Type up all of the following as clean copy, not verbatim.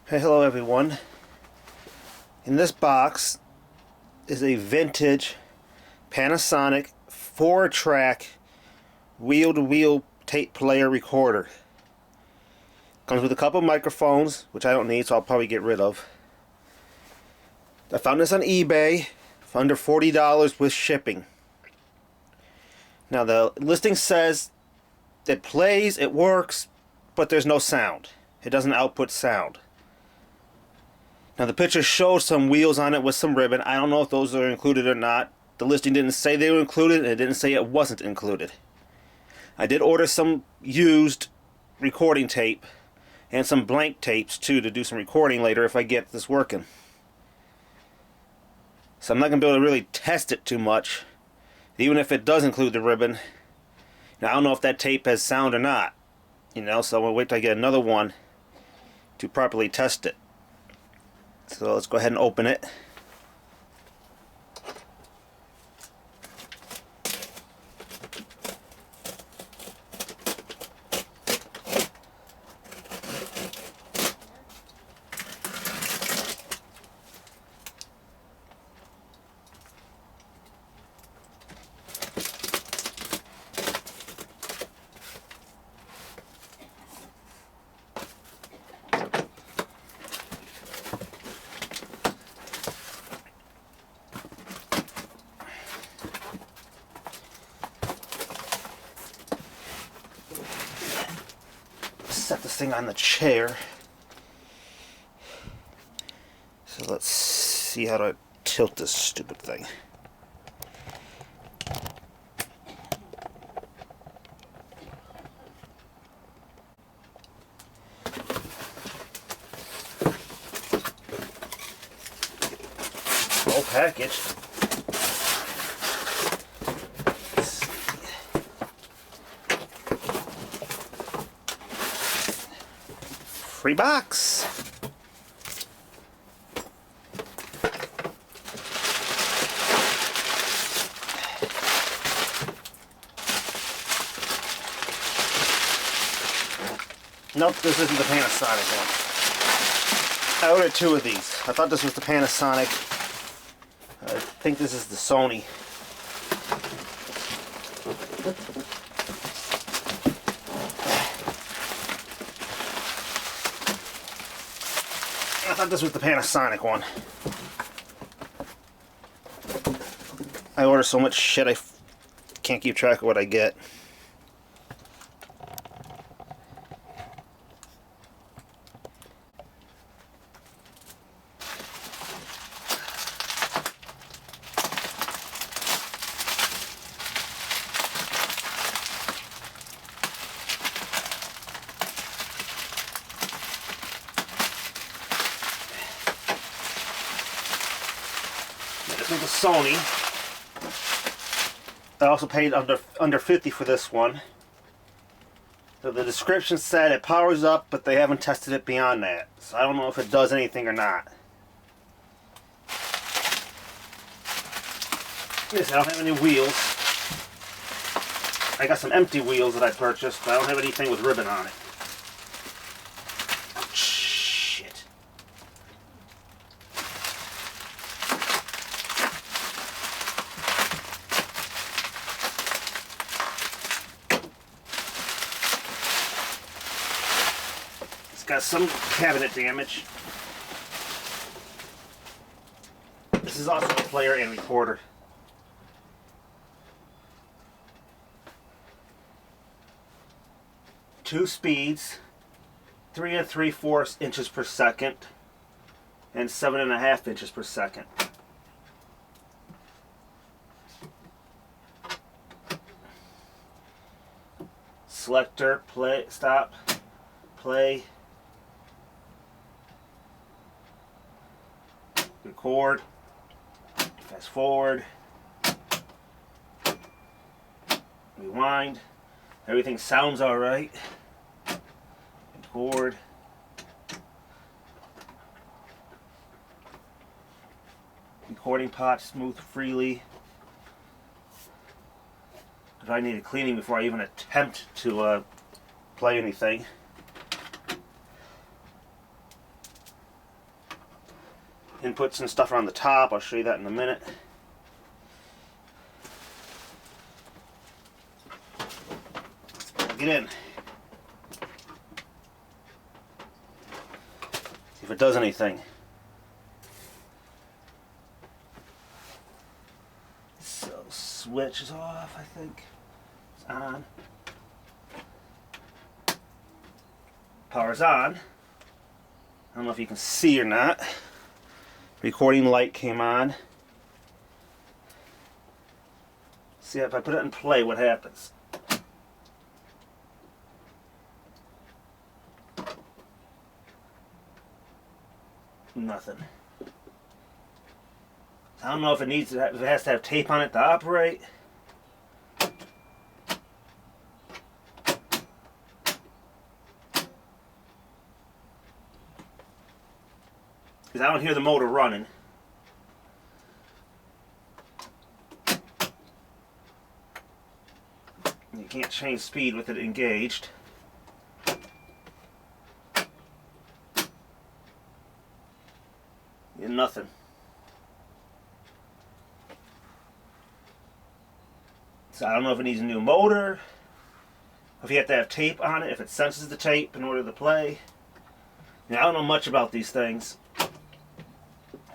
Hey, hello everyone. In this box is a vintage Panasonic 4-track wheel-to-wheel tape player recorder. Comes with a couple microphones, which I don't need, so I'll probably get rid of. I found this on eBay for under $40 with shipping. Now the listing says it plays, it works, but there's no sound. It doesn't output sound. Now the picture shows some wheels on it with some ribbon. I don't know if those are included or not. The listing didn't say they were included, and it didn't say it wasn't included. I did order some used recording tape and some blank tapes too to do some recording later if I get this working. So I'm not going to be able to really test it too much, even if it does include the ribbon. Now I don't know if that tape has sound or not, so I'm going to wait till I get another one to properly test it. So let's go ahead and open it. Set this thing on the chair. So let's see how to tilt this stupid thing. Full package. Free box. Nope, this isn't the Panasonic one. I ordered two of these. I thought this was the Panasonic. I think this is the Sony. I thought this was the Panasonic one. I order so much shit I can't keep track of what I get. This one's a Sony. I also paid under $50 for this one. So the description said it powers up, but they haven't tested it beyond that. So I don't know if it does anything or not. Yes, I don't have any wheels. I got some empty wheels that I purchased, but I don't have anything with ribbon on it. Got some cabinet damage. This is also a player and recorder. Two speeds, 3 3/4 inches per second and 7.5 inches per second. Selector, play, stop, play, record, fast forward, rewind. Everything sounds alright. Record. Recording pots move freely. If I need a cleaning before I even attempt to play anything. inputs and stuff are on the top. I'll show you that in a minute. Get in. See if it does anything. So switch is off, I think. It's on. Power's on. I don't know if you can see or not. Recording light came on. See if I put it in play, what happens? Nothing. I don't know if it needs to if it has to have tape on it to operate. Because I don't hear the motor running. You can't change speed with it engaged. Nothing. So I don't know if it needs a new motor, if you have to have tape on it, if it senses the tape in order to play. Now, I don't know much about these things,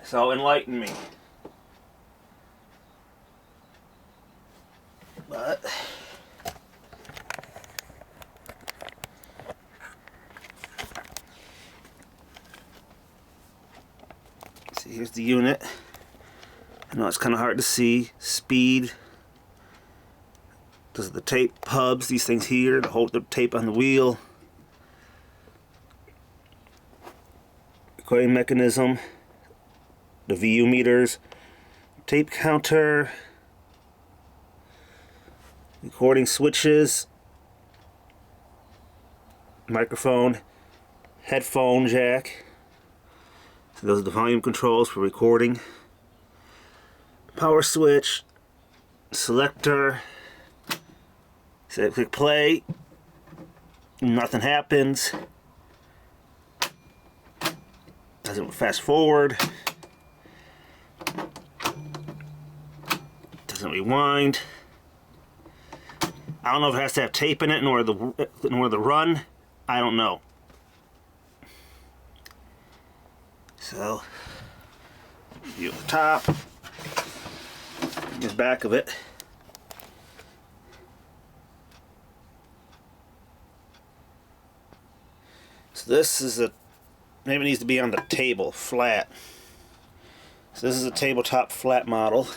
so enlighten me. But see, here's the unit. I know it's kind of hard to see. Speed. Those are the tape hubs, these things here to hold the tape on the wheel. Recording mechanism. The VU meters. Tape counter. Recording switches. Microphone. Headphone jack. So those are the volume controls for recording. Power switch. Selector. So click play, nothing happens. Doesn't fast forward. Doesn't rewind. I don't know if it has to have tape in it in order to run. I don't know. So, view at the top. Here's back of it. So this is maybe it needs to be on the table, flat. So this is a tabletop flat model.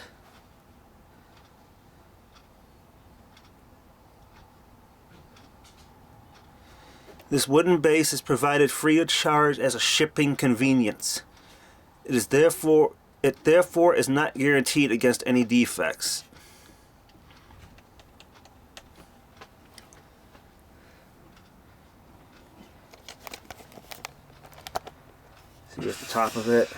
This wooden base is provided free of charge as a shipping convenience. It therefore is not guaranteed against any defects. See, here's the top of it.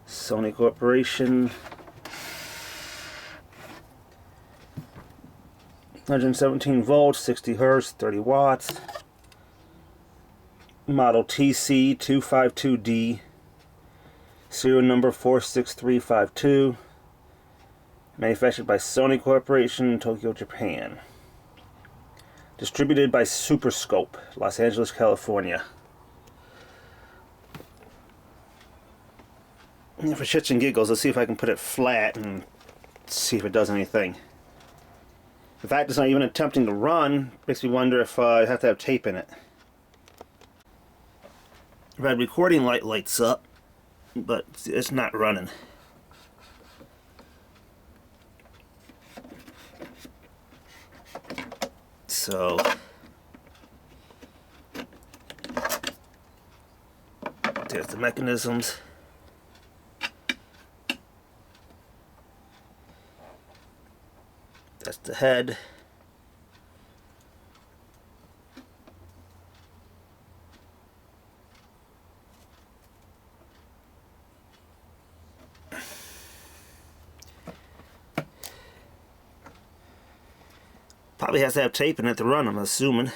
Sony Corporation. 117 volts, 60 hertz, 30 watts. Model TC-252D. Serial number 46352. Manufactured by Sony Corporation, Tokyo, Japan. Distributed by Superscope, Los Angeles, California. And for shits and giggles, let's see if I can put it flat and see if it does anything. The fact it's not even attempting to run makes me wonder if I have to have tape in it. Red recording light lights up, but it's not running. So there's the mechanisms. That's the head. Probably has to have tape in it to run, I'm assuming.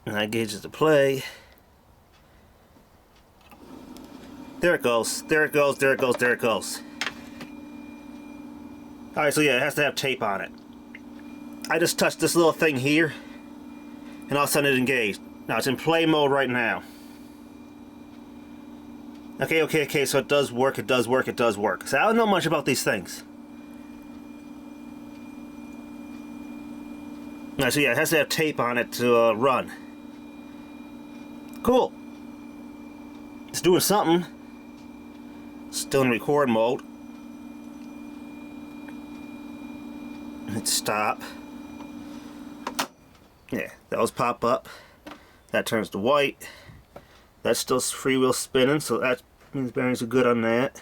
And that gauges the play. There it goes. There it goes. There it goes. There it goes. Alright, so yeah, it has to have tape on it. I just touched this little thing here, and all of a sudden it engaged. Now it's in play mode right now. Okay, so it does work, it does work, it does work. So I don't know much about these things. Alright, so yeah, it has to have tape on it to run. Cool. It's doing something. Still in record mode. Hit stop. Yeah, those pop up. That turns to white. That's still freewheel spinning, so that means bearings are good on that.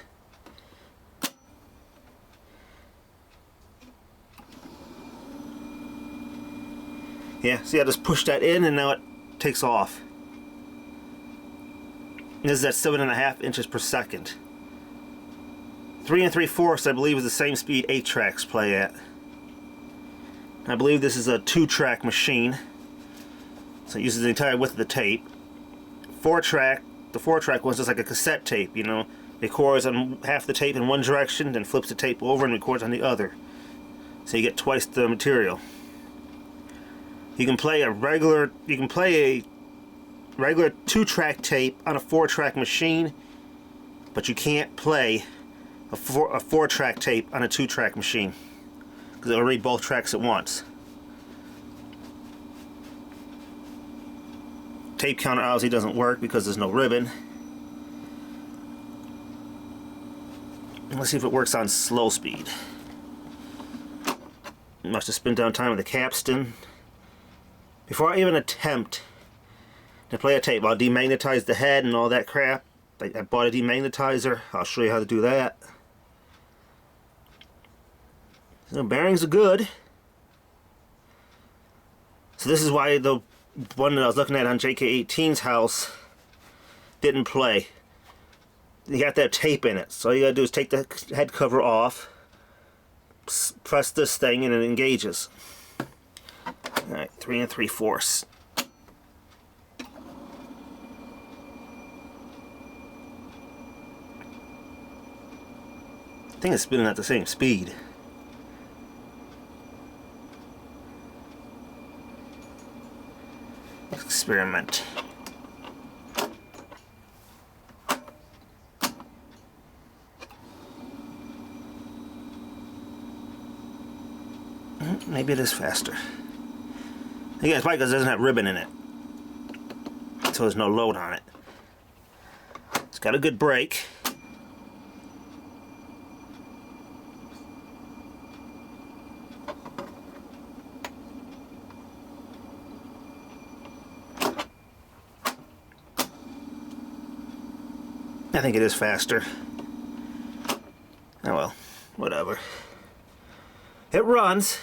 Yeah, see, I just pushed that in and now it takes off. This is at 7.5 inches per second. 3 3/4, I believe, is the same speed 8 tracks play at. I believe this is a 2-track machine, so it uses the entire width of the tape. 4-track, the 4-track one's just like a cassette tape, you know. It records on half the tape in one direction, then flips the tape over and records on the other. So you get twice the material. You can play a regular 2-track tape on a 4-track machine, but you can't play a 4-track tape on a 2-track machine, because it'll read both tracks at once. Tape counter obviously doesn't work because there's no ribbon. Let's see if it works on slow speed. Must have spin down time with the capstan. Before I even attempt to play a tape, I'll demagnetize the head and all that crap. I bought a demagnetizer. I'll show you how to do that. So bearings are good. So this is why the one that I was looking at on JK18's house didn't play. You have to have tape in it. So all you gotta do is take the head cover off, press this thing, and it engages. Alright, 3 3/4. I think it's spinning at the same speed. Experiment. Maybe it is faster. Again, it's probably because it doesn't have ribbon in it, so there's no load on it. It's got a good brake. I think it is faster. Oh well, whatever. It runs.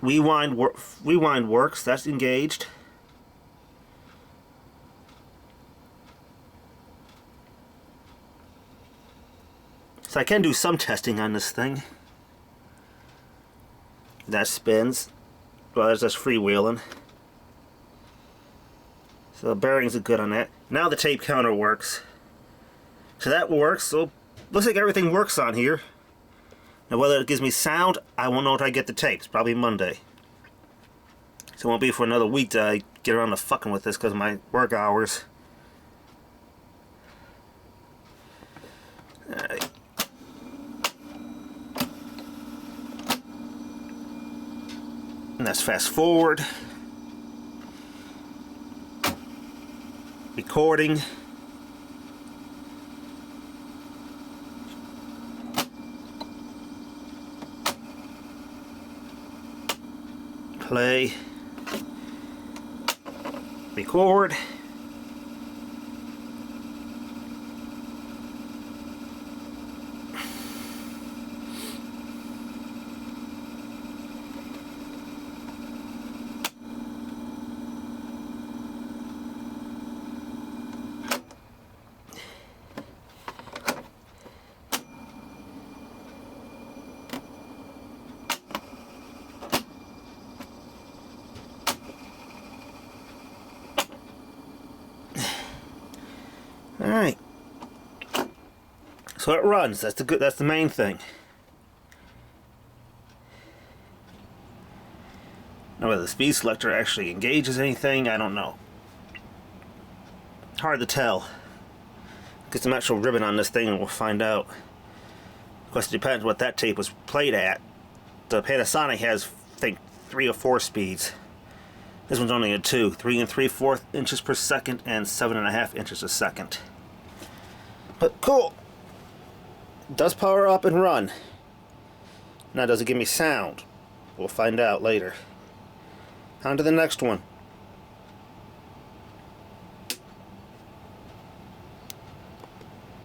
Rewind works. That's engaged. So I can do some testing on this thing. That spins. Well, that's just freewheeling. So the bearings are good on that. Now the tape counter works. So that works. So looks like everything works on here. Now whether it gives me sound, I won't know until I get the tapes. Probably Monday. So it won't be for another week that I get around to fucking with this because of my work hours. Alright. And that's fast forward. Recording. Play. Record. So it runs. That's the main thing. Now whether the speed selector actually engages anything, I don't know. Hard to tell. Get some actual ribbon on this thing and we'll find out. Of course, it depends what that tape was played at. The Panasonic has, I think, 3 or 4 speeds. This one's only a 2, 3 3/4 inches per second and 7.5 inches a second. But cool. It does power up and run. Now, does it give me sound? We'll find out later. On to the next one.